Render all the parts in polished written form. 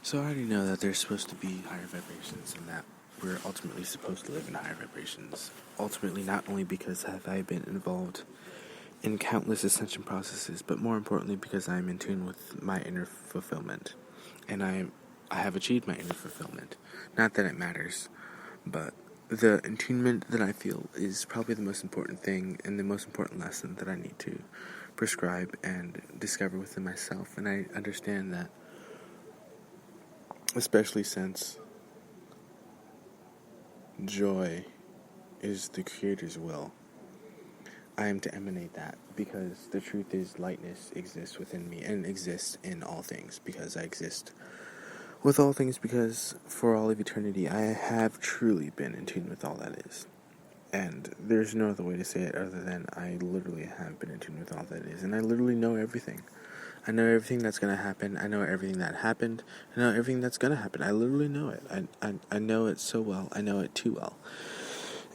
So I already know that there's supposed to be higher vibrations and that we're ultimately supposed to live in higher vibrations. Ultimately, not only because have I been involved in countless ascension processes, but more importantly because I am in tune with my inner fulfillment. And I have achieved my inner fulfillment. Not that it matters, but the attunement that I feel is probably the most important thing and the most important lesson that I need to prescribe and discover within myself. And I understand that, especially since joy is the Creator's will, I am to emanate that, because the truth is lightness exists within me and exists in all things, because I exist with all things, because for all of eternity I have truly been in tune with all that is. And there's no other way to say it other than I literally have been in tune with all that is, and I literally know everything. I know everything that's going to happen. I know everything that happened. I know everything that's going to happen. I literally know it. I know it so well. I know it too well.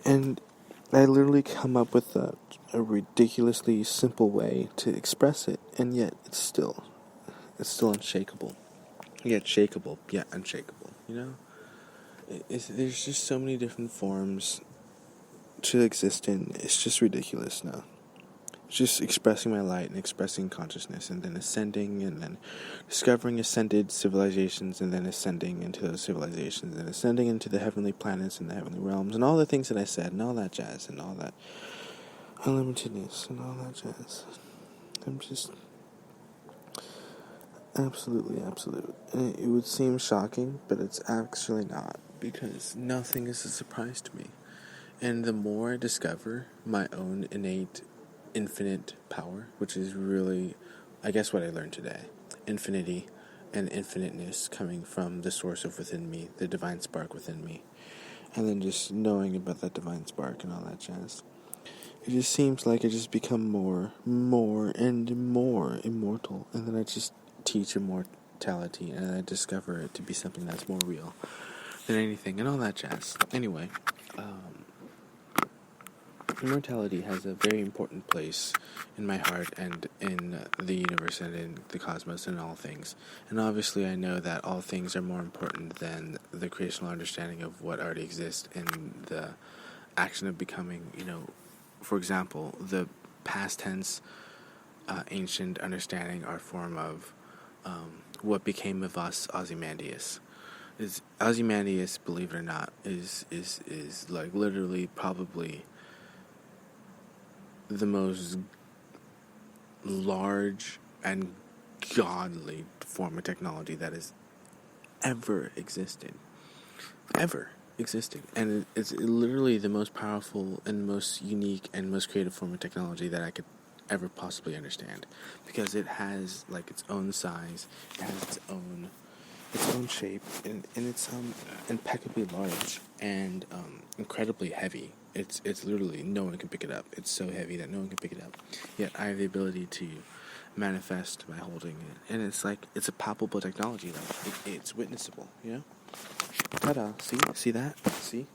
And I literally come up with a ridiculously simple way to express it, and yet it's still unshakable. Yet shakeable, yet unshakable, you know? There's just so many different forms to exist in. It's just ridiculous now. Just expressing my light and expressing consciousness, and then ascending, and then discovering ascended civilizations, and then ascending into those civilizations, and ascending into the heavenly planets and the heavenly realms, and all the things that I said, and all that jazz, and all that unlimitedness, and all that jazz. I'm just absolutely absolute. And it would seem shocking, but it's actually not, because nothing is a surprise to me. And the more I discover my own innate infinite power, which is really, I guess, what I learned today. Infinity and infiniteness coming from the source of within me, the divine spark within me. And then just knowing about that divine spark and all that jazz. It just seems like I just become more and more immortal. And then I just teach immortality, and I discover it to be something that's more real than anything and all that jazz. Anyway, immortality has a very important place in my heart and in the universe and in the cosmos and all things. And obviously I know that all things are more important than the creational understanding of what already exists in the action of becoming, for example, the past tense ancient understanding or form of what became of us, Ozymandias. Ozymandias, believe it or not, is like literally probably the most large and godly form of technology that has ever existed. And it's literally the most powerful and most unique and most creative form of technology that I could ever possibly understand, because it has like its own size, it has its own shape, and it's impeccably large and incredibly heavy. It's literally, no one can pick it up. It's so heavy that no one can pick it up. Yet I have the ability to manifest by holding it, and it's like it's a palpable technology. Like it's witnessable, Ta-da! See that? See?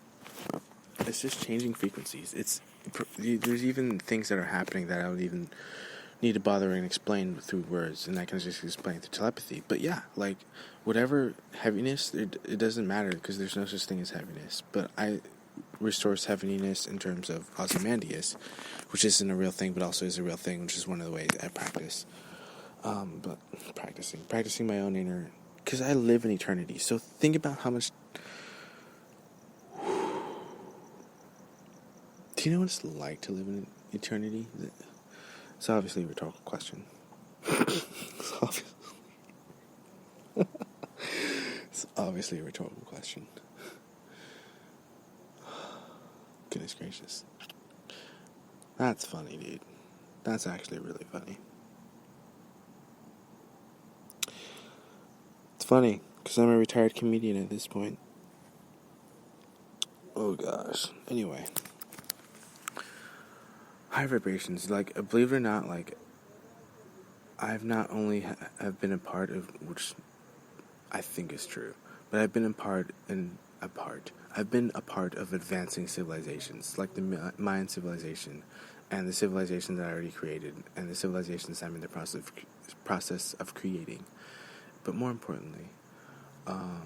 It's just changing frequencies. There's even things that are happening that I would even need to bother and explain through words, and I can just explain through telepathy. But yeah, like whatever heaviness, it doesn't matter, because there's no such thing as heaviness. But I restores heaviness in terms of Ozymandias, which isn't a real thing, but also is a real thing, which is one of the ways I practice. But practicing my own inner, because I live in eternity. So think about how much. Do you know what it's like to live in eternity? It's obviously a rhetorical question. It's obviously a rhetorical question. Goodness gracious. That's funny, dude. That's actually really funny. It's funny, because I'm a retired comedian at this point. Oh gosh. Anyway. High vibrations, like, believe it or not, like, I've not only have been a part of, which I think is true, but I've been I've been a part of advancing civilizations, like the Mayan civilization, and the civilizations that I already created, and the civilizations I'm in the process of creating. But more importantly, I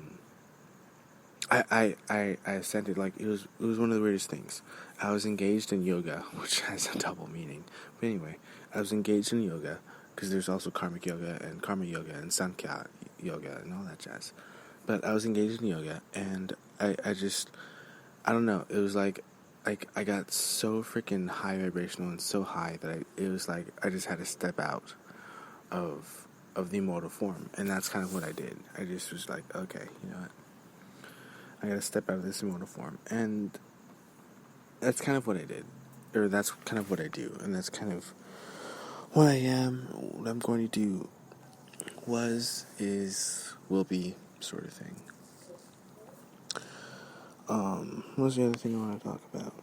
ascended, like, it was one of the weirdest things. I was engaged in yoga, which has a double meaning. But anyway, I was engaged in yoga, because there's also karmic yoga and karma yoga and Sankhya yoga and all that jazz. But I was engaged in yoga, and I just, I don't know, it was like I got so freaking high vibrational and so high that it was like I just had to step out of the immortal form, and that's kind of what I did. I just was like, okay, you know what, I gotta step out of this immortal form, and that's kind of what I did, or that's kind of what I do, and that's kind of what I am, what I'm going to do, was, is, will be, sort of thing. What's the other thing I want to talk about?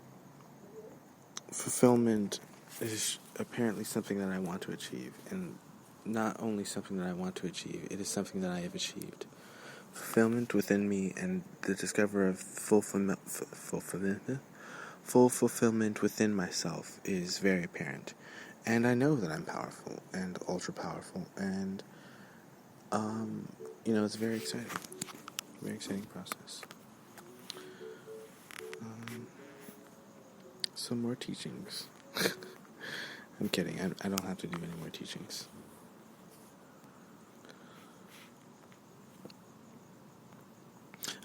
Fulfillment is apparently something that I want to achieve, and not only something that I want to achieve, it is something that I have achieved. Fulfillment within me and the discovery of full fulfillment within myself is very apparent. And I know that I'm powerful and ultra powerful, and it's very exciting. Very exciting process. Some more teachings. I'm kidding. I don't have to do any more teachings.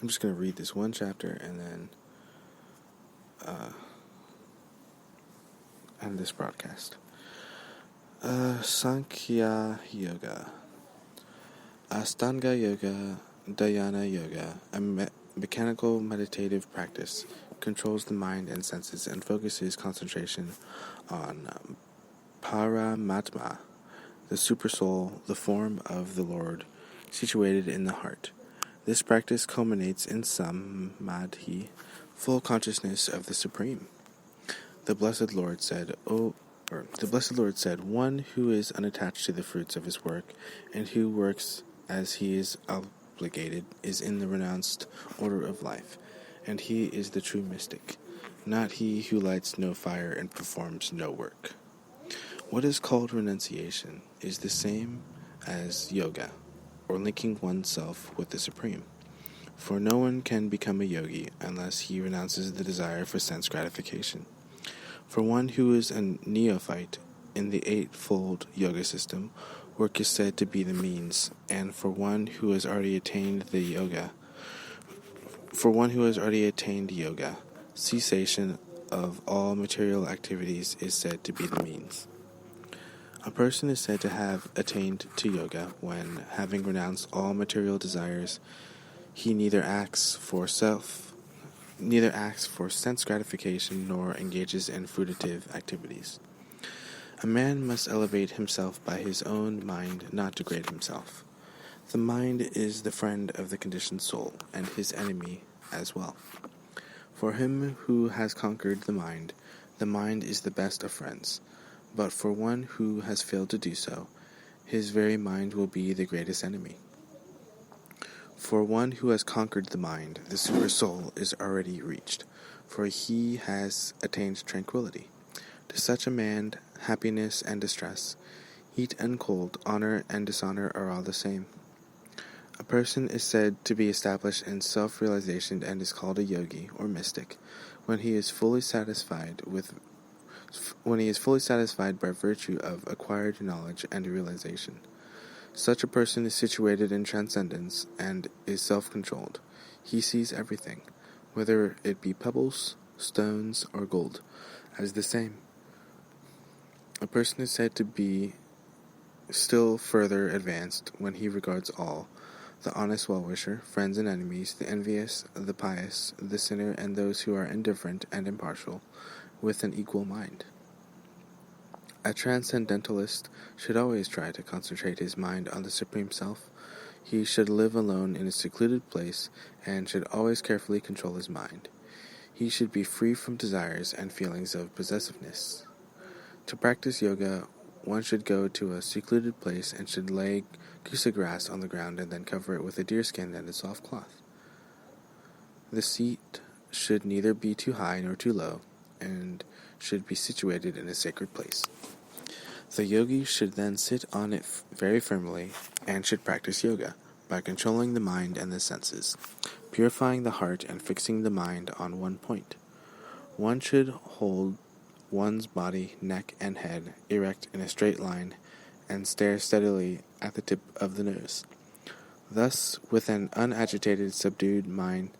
I'm just going to read this one chapter and then end this broadcast. Sankhya Yoga. Astanga Yoga, Dhyana Yoga, a mechanical meditative practice, controls the mind and senses and focuses concentration on Paramatma, the supersoul, the form of the Lord, situated in the heart. This practice culminates in samadhi, full consciousness of the Supreme. The Blessed Lord said, one who is unattached to the fruits of his work and who works as he is obligated is in the renounced order of life, and he is the true mystic, not he who lights no fire and performs no work. What is called renunciation is the same as yoga, or linking oneself with the Supreme. For no one can become a yogi unless he renounces the desire for sense gratification. For one who is a neophyte in the eightfold yoga system, work is said to be the means, and for one who has already attained yoga, cessation of all material activities is said to be the means. A person is said to have attained to yoga when, having renounced all material desires, he neither acts for sense gratification nor engages in fruitive activities. A man must elevate himself by his own mind, not degrade himself. The mind is the friend of the conditioned soul, and his enemy as well. For him who has conquered the mind is the best of friends. But for one who has failed to do so, his very mind will be the greatest enemy. For one who has conquered the mind, the super soul is already reached, for he has attained tranquility. To such a man, happiness and distress, heat and cold, honor and dishonor are all the same. A person is said to be established in self-realization and is called a yogi or mystic when he is fully satisfied by virtue of acquired knowledge and realization. Such a person is situated in transcendence and is self-controlled. He sees everything, whether it be pebbles, stones, or gold, as the same. A person is said to be still further advanced when he regards all, the honest well-wisher, friends and enemies, the envious, the pious, the sinner, and those who are indifferent and impartial, with an equal mind. A transcendentalist should always try to concentrate his mind on the Supreme Self. He should live alone in a secluded place and should always carefully control his mind. He should be free from desires and feelings of possessiveness. To practice yoga, one should go to a secluded place and should lay kusa grass on the ground and then cover it with a deerskin and a soft cloth. The seat should neither be too high nor too low, and should be situated in a sacred place. The yogi should then sit on it very firmly and should practice yoga, by controlling the mind and the senses, purifying the heart and fixing the mind on one point. One should hold one's body, neck, and head erect in a straight line and stare steadily at the tip of the nose. Thus, with an unagitated, subdued mind,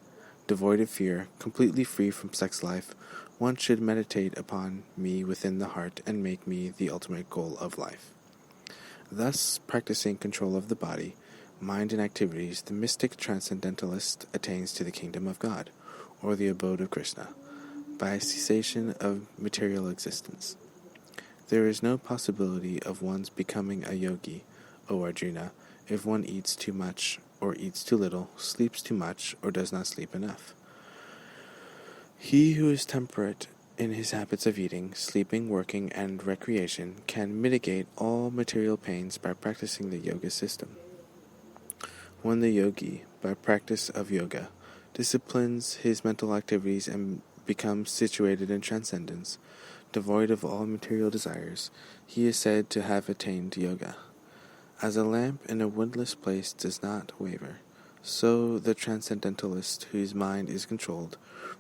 devoid of fear, completely free from sex life, one should meditate upon me within the heart and make me the ultimate goal of life. Thus, practicing control of the body, mind, and activities, the mystic transcendentalist attains to the kingdom of God, or the abode of Krishna, by a cessation of material existence. There is no possibility of one's becoming a yogi, O Arjuna, if one eats too much or eats too little, sleeps too much or does not sleep enough. He who is temperate in his habits of eating, sleeping, working, and recreation can mitigate all material pains by practicing the yoga system. When the yogi, by practice of yoga, disciplines his mental activities and becomes situated in transcendence, devoid of all material desires, he is said to have attained yoga. As a lamp in a windless place does not waver, so the transcendentalist whose mind is controlled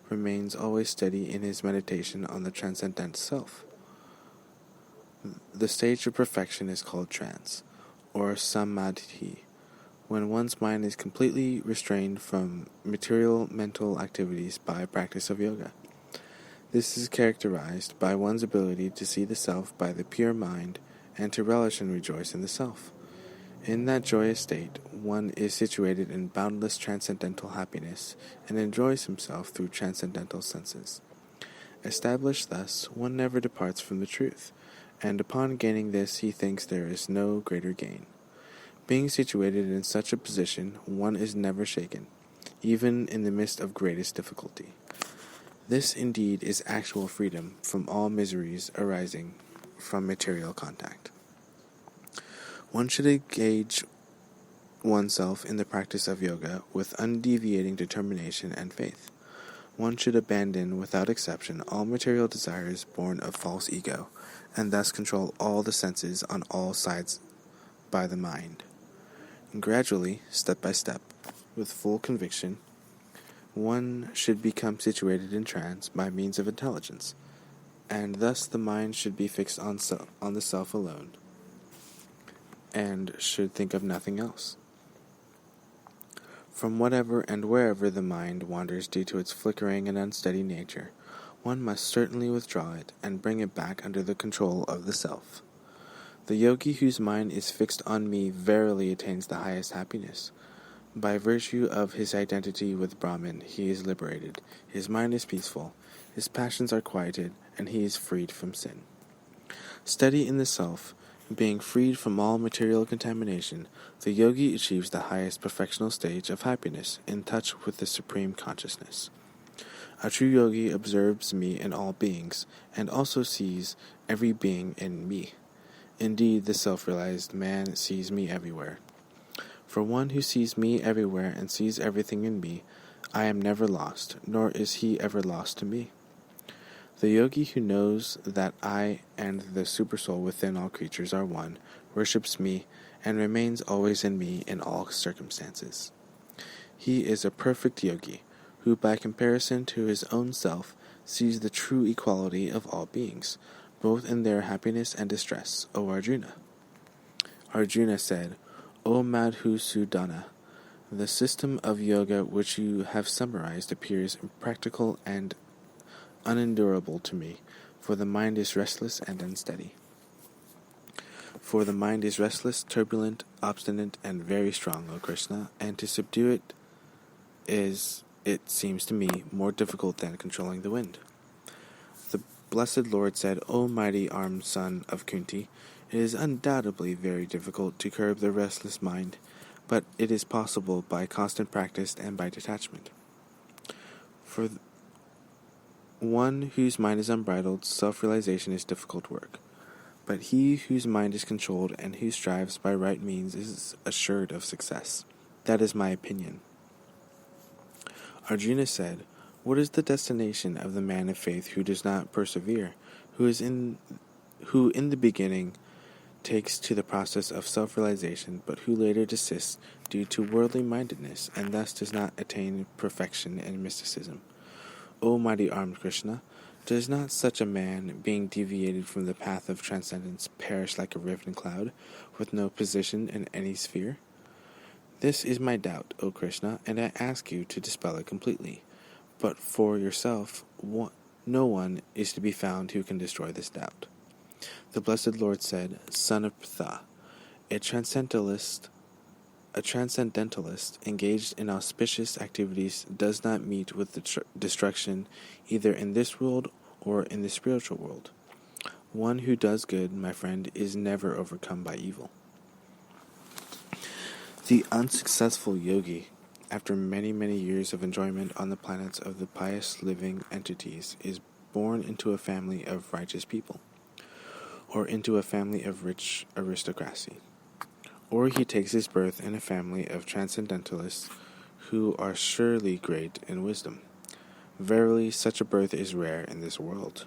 remains always steady in his meditation on the transcendent self. The stage of perfection is called trance, or samadhi, when one's mind is completely restrained from material mental activities by practice of yoga. This is characterized by one's ability to see the self by the pure mind and to relish and rejoice in the self. In that joyous state, one is situated in boundless transcendental happiness and enjoys himself through transcendental senses. Established thus, one never departs from the truth, and upon gaining this he thinks there is no greater gain. Being situated in such a position, one is never shaken, even in the midst of greatest difficulty. This indeed is actual freedom from all miseries arising from material contact. One should engage oneself in the practice of yoga with undeviating determination and faith. One should abandon, without exception, all material desires born of false ego, and thus control all the senses on all sides by the mind. And gradually, step by step, with full conviction, one should become situated in trance by means of intelligence, and thus the mind should be fixed on the self alone, and should think of nothing else. From whatever and wherever the mind wanders due to its flickering and unsteady nature, one must certainly withdraw it and bring it back under the control of the self. The yogi whose mind is fixed on me verily attains the highest happiness. By virtue of his identity with Brahman, he is liberated, his mind is peaceful, his passions are quieted, and he is freed from sin. Steady in the self, being freed from all material contamination, the yogi achieves the highest perfectional stage of happiness, in touch with the supreme consciousness. A true yogi observes me in all beings, and also sees every being in me. Indeed, the self-realized man sees me everywhere. For one who sees me everywhere and sees everything in me, I am never lost, nor is he ever lost to me. The yogi who knows that I and the supersoul within all creatures are one, worships me, and remains always in me in all circumstances. He is a perfect yogi, who by comparison to his own self sees the true equality of all beings, both in their happiness and distress, O Arjuna. Arjuna said, O Madhusudana, the system of yoga which you have summarized appears impractical and unendurable to me, for the mind is restless and unsteady. For the mind is restless, turbulent, obstinate, and very strong, O Krishna, and to subdue it is, it seems to me, more difficult than controlling the wind. The blessed Lord said, O mighty armed son of Kunti, it is undoubtedly very difficult to curb the restless mind, but it is possible by constant practice and by detachment. For one whose mind is unbridled, self-realization is difficult work. But he whose mind is controlled and who strives by right means is assured of success. That is my opinion. Arjuna said, What is the destination of the man of faith who does not persevere, who in the beginning takes to the process of self-realization, but who later desists due to worldly mindedness, and thus does not attain perfection in mysticism. O mighty armed Krishna, does not such a man, being deviated from the path of transcendence, perish like a riven cloud, with no position in any sphere? This is my doubt, O Krishna, and I ask you to dispel it completely. But for yourself, no one is to be found who can destroy this doubt. The blessed Lord said, Son of Ptha, a transcendentalist engaged in auspicious activities does not meet with destruction either in this world or in the spiritual world. One who does good, my friend, is never overcome by evil. The unsuccessful yogi, after many, many years of enjoyment on the planets of the pious living entities, is born into a family of righteous people, or into a family of rich aristocracy. Or he takes his birth in a family of transcendentalists who are surely great in wisdom. Verily, such a birth is rare in this world.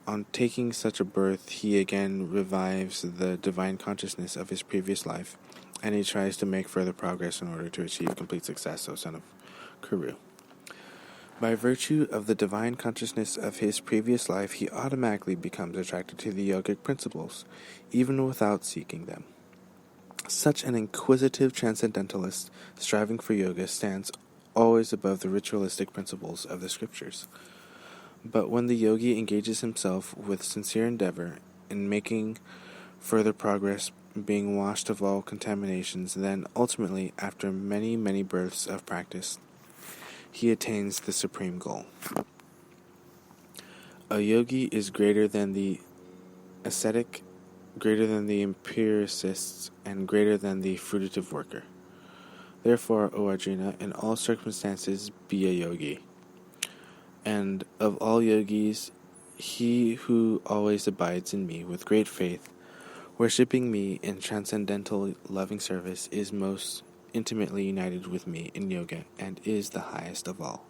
On taking such a birth, he again revives the divine consciousness of his previous life, and he tries to make further progress in order to achieve complete success, O son of Kuru. By virtue of the divine consciousness of his previous life, he automatically becomes attracted to the yogic principles, even without seeking them. Such an inquisitive transcendentalist striving for yoga stands always above the ritualistic principles of the scriptures. But when the yogi engages himself with sincere endeavor in making further progress, being washed of all contaminations, then ultimately, after many, many births of practice, he attains the supreme goal. A yogi is greater than the ascetic, greater than the empiricists, and greater than the fruitive worker. Therefore, O Arjuna, in all circumstances be a yogi. And of all yogis, he who always abides in me with great faith, worshipping me in transcendental loving service, is most intimately united with me in yoga, and is the highest of all.